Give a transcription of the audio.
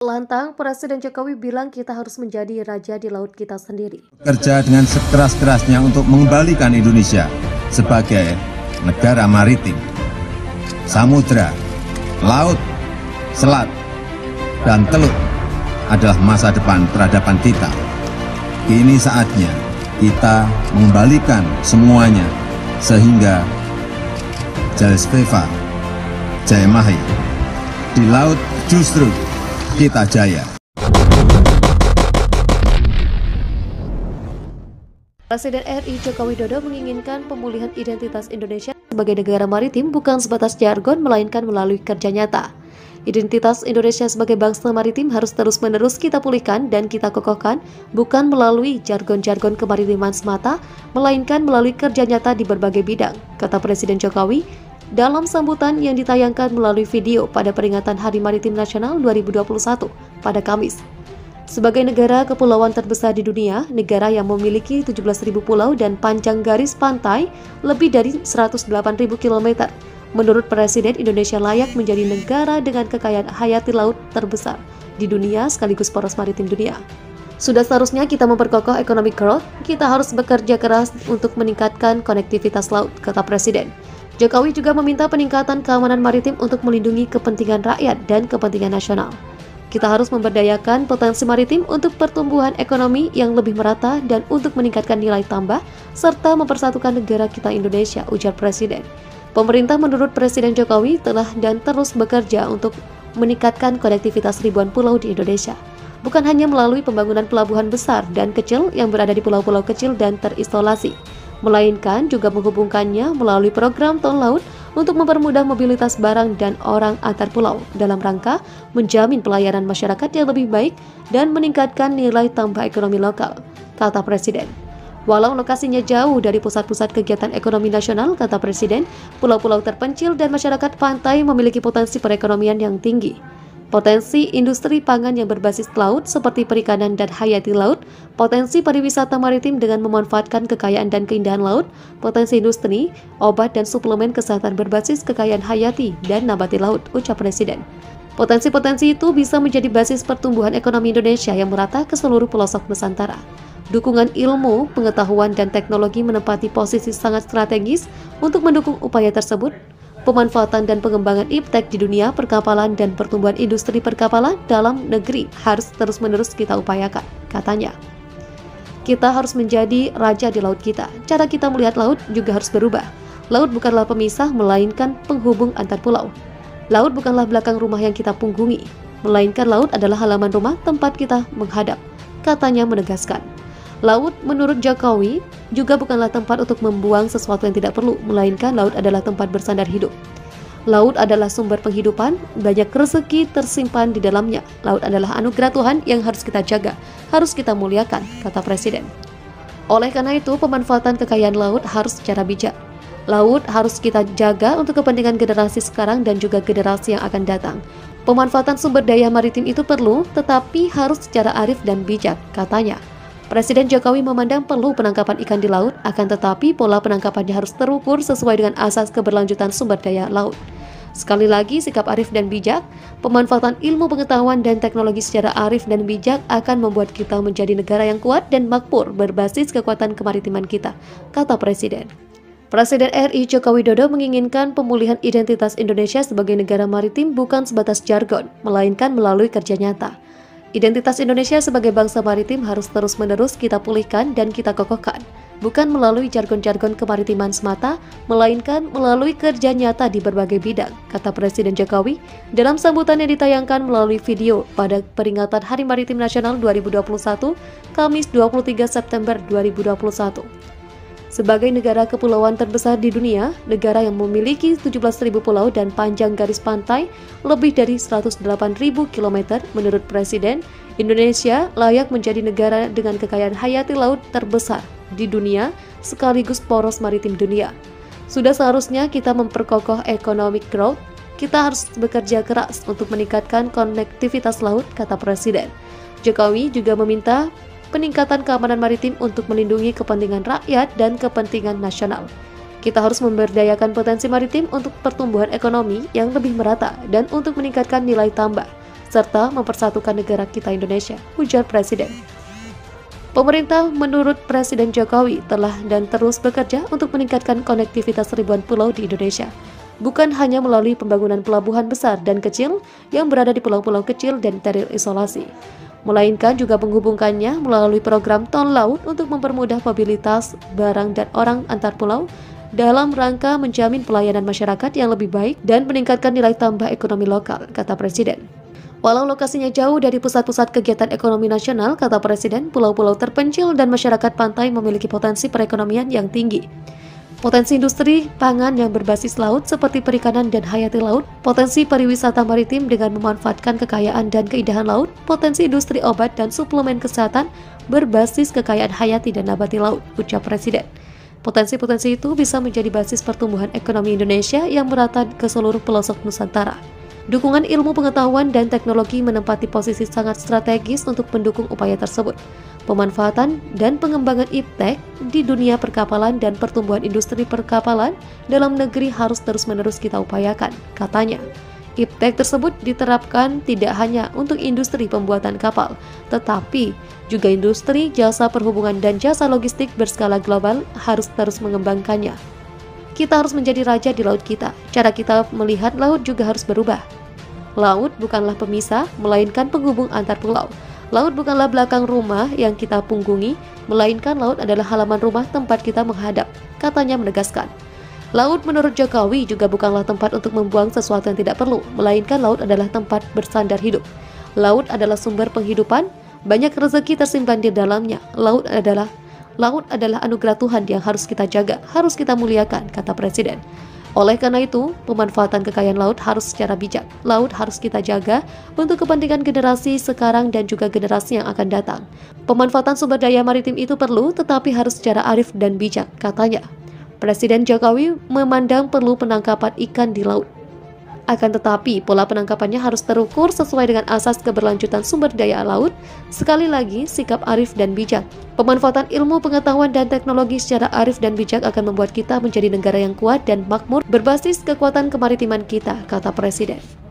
Lantang, Presiden Jokowi bilang kita harus menjadi raja di laut kita sendiri. Kerja dengan sekeras-kerasnya untuk mengembalikan Indonesia sebagai negara maritim, samudra, laut, selat, dan teluk adalah masa depan peradaban kita. Kini saatnya kita mengembalikan semuanya sehingga Jaya Speva, Jaya Mahir, di laut justru kita jaya. Presiden RI Joko Widodo menginginkan pemulihan identitas Indonesia sebagai negara maritim bukan sebatas jargon, melainkan melalui kerja nyata. Identitas Indonesia sebagai bangsa maritim harus terus-menerus kita pulihkan dan kita kokohkan, bukan melalui jargon-jargon kemaritiman semata, melainkan melalui kerja nyata di berbagai bidang, kata Presiden Jokowi dalam sambutan yang ditayangkan melalui video pada peringatan Hari Maritim Nasional 2021 pada Kamis. Sebagai negara kepulauan terbesar di dunia, negara yang memiliki 17.000 pulau dan panjang garis pantai lebih dari 108.000 km, menurut Presiden, Indonesia layak menjadi negara dengan kekayaan hayati laut terbesar di dunia sekaligus poros maritim dunia. Sudah seharusnya kita memperkokoh economic growth, kita harus bekerja keras untuk meningkatkan konektivitas laut, kata Presiden. Jokowi juga meminta peningkatan keamanan maritim untuk melindungi kepentingan rakyat dan kepentingan nasional. Kita harus memberdayakan potensi maritim untuk pertumbuhan ekonomi yang lebih merata dan untuk meningkatkan nilai tambah, serta mempersatukan negara kita Indonesia, ujar Presiden. Pemerintah menurut Presiden Jokowi telah dan terus bekerja untuk meningkatkan konektivitas ribuan pulau di Indonesia. Bukan hanya melalui pembangunan pelabuhan besar dan kecil yang berada di pulau-pulau kecil dan terisolasi, melainkan juga menghubungkannya melalui program tol laut untuk mempermudah mobilitas barang dan orang antar pulau dalam rangka menjamin pelayanan masyarakat yang lebih baik dan meningkatkan nilai tambah ekonomi lokal, kata Presiden. Walau lokasinya jauh dari pusat-pusat kegiatan ekonomi nasional, kata Presiden, pulau-pulau terpencil dan masyarakat pantai memiliki potensi perekonomian yang tinggi. Potensi industri pangan yang berbasis laut seperti perikanan dan hayati laut, potensi pariwisata maritim dengan memanfaatkan kekayaan dan keindahan laut, potensi industri, obat dan suplemen kesehatan berbasis kekayaan hayati dan nabati laut, ucap Presiden. Potensi-potensi itu bisa menjadi basis pertumbuhan ekonomi Indonesia yang merata ke seluruh pelosok Nusantara. Dukungan ilmu, pengetahuan, dan teknologi menempati posisi sangat strategis untuk mendukung upaya tersebut. Pemanfaatan dan pengembangan iptek di dunia perkapalan dan pertumbuhan industri perkapalan dalam negeri harus terus-menerus kita upayakan, katanya. Kita harus menjadi raja di laut kita. Cara kita melihat laut juga harus berubah. Laut bukanlah pemisah, melainkan penghubung antar pulau. Laut bukanlah belakang rumah yang kita punggungi, melainkan laut adalah halaman rumah tempat kita menghadap, katanya menegaskan. Laut, menurut Jokowi, juga bukanlah tempat untuk membuang sesuatu yang tidak perlu, melainkan laut adalah tempat bersandar hidup. Laut adalah sumber penghidupan, banyak rezeki tersimpan di dalamnya. Laut adalah anugerah Tuhan yang harus kita jaga, harus kita muliakan, kata Presiden. Oleh karena itu, pemanfaatan kekayaan laut harus secara bijak. Laut harus kita jaga untuk kepentingan generasi sekarang dan juga generasi yang akan datang. Pemanfaatan sumber daya maritim itu perlu, tetapi harus secara arif dan bijak, katanya. Presiden Jokowi memandang perlu penangkapan ikan di laut, akan tetapi pola penangkapannya harus terukur sesuai dengan asas keberlanjutan sumber daya laut. Sekali lagi, sikap arif dan bijak, pemanfaatan ilmu pengetahuan dan teknologi secara arif dan bijak akan membuat kita menjadi negara yang kuat dan makmur berbasis kekuatan kemaritiman kita, kata Presiden. Presiden RI Joko Widodo menginginkan pemulihan identitas Indonesia sebagai negara maritim bukan sebatas jargon, melainkan melalui kerja nyata. Identitas Indonesia sebagai bangsa maritim harus terus-menerus kita pulihkan dan kita kokohkan, bukan melalui jargon-jargon kemaritiman semata, melainkan melalui kerja nyata di berbagai bidang, kata Presiden Jokowi dalam sambutan yang ditayangkan melalui video pada peringatan Hari Maritim Nasional 2021, Kamis 23 September 2021. Sebagai negara kepulauan terbesar di dunia, negara yang memiliki 17.000 pulau dan panjang garis pantai lebih dari 108.000 km, menurut Presiden, Indonesia layak menjadi negara dengan kekayaan hayati laut terbesar di dunia sekaligus poros maritim dunia. Sudah seharusnya kita memperkokoh economic growth, kita harus bekerja keras untuk meningkatkan konektivitas laut, kata Presiden. Jokowi juga meminta peningkatan keamanan maritim untuk melindungi kepentingan rakyat dan kepentingan nasional. Kita harus memberdayakan potensi maritim untuk pertumbuhan ekonomi yang lebih merata dan untuk meningkatkan nilai tambah, serta mempersatukan negara kita Indonesia, ujar Presiden. Pemerintah menurut Presiden Jokowi telah dan terus bekerja untuk meningkatkan konektivitas ribuan pulau di Indonesia. Bukan hanya melalui pembangunan pelabuhan besar dan kecil yang berada di pulau-pulau kecil dan terisolasi, melainkan juga menghubungkannya melalui program tol laut untuk mempermudah mobilitas barang dan orang antar pulau dalam rangka menjamin pelayanan masyarakat yang lebih baik dan meningkatkan nilai tambah ekonomi lokal, kata Presiden. Walau lokasinya jauh dari pusat-pusat kegiatan ekonomi nasional, kata Presiden, pulau-pulau terpencil dan masyarakat pantai memiliki potensi perekonomian yang tinggi. Potensi industri pangan yang berbasis laut seperti perikanan dan hayati laut, potensi pariwisata maritim dengan memanfaatkan kekayaan dan keindahan laut, potensi industri obat dan suplemen kesehatan berbasis kekayaan hayati dan nabati laut, ucap Presiden. Potensi-potensi itu bisa menjadi basis pertumbuhan ekonomi Indonesia yang merata ke seluruh pelosok Nusantara. Dukungan ilmu pengetahuan dan teknologi menempati posisi sangat strategis untuk mendukung upaya tersebut. Pemanfaatan dan pengembangan iptek di dunia perkapalan dan pertumbuhan industri perkapalan dalam negeri harus terus-menerus kita upayakan, katanya. Iptek tersebut diterapkan tidak hanya untuk industri pembuatan kapal, tetapi juga industri jasa perhubungan dan jasa logistik berskala global harus terus mengembangkannya. Kita harus menjadi raja di laut kita. Cara kita melihat laut juga harus berubah. Laut bukanlah pemisah, melainkan penghubung antar pulau. Laut bukanlah belakang rumah yang kita punggungi, melainkan laut adalah halaman rumah tempat kita menghadap, katanya menegaskan. Laut menurut Jokowi juga bukanlah tempat untuk membuang sesuatu yang tidak perlu, melainkan laut adalah tempat bersandar hidup. Laut adalah sumber penghidupan, banyak rezeki tersimpan di dalamnya. Laut adalah anugerah Tuhan yang harus kita jaga, harus kita muliakan, kata Presiden. Oleh karena itu, pemanfaatan kekayaan laut harus secara bijak. Laut harus kita jaga untuk kepentingan generasi sekarang dan juga generasi yang akan datang. Pemanfaatan sumber daya maritim itu perlu, tetapi harus secara arif dan bijak, katanya. Presiden Jokowi memandang perlu penangkapan ikan di laut. Akan tetapi, pola penangkapannya harus terukur sesuai dengan asas keberlanjutan sumber daya laut. Sekali lagi, sikap arif dan bijak. Pemanfaatan ilmu pengetahuan dan teknologi secara arif dan bijak akan membuat kita menjadi negara yang kuat dan makmur berbasis kekuatan kemaritiman kita, kata Presiden.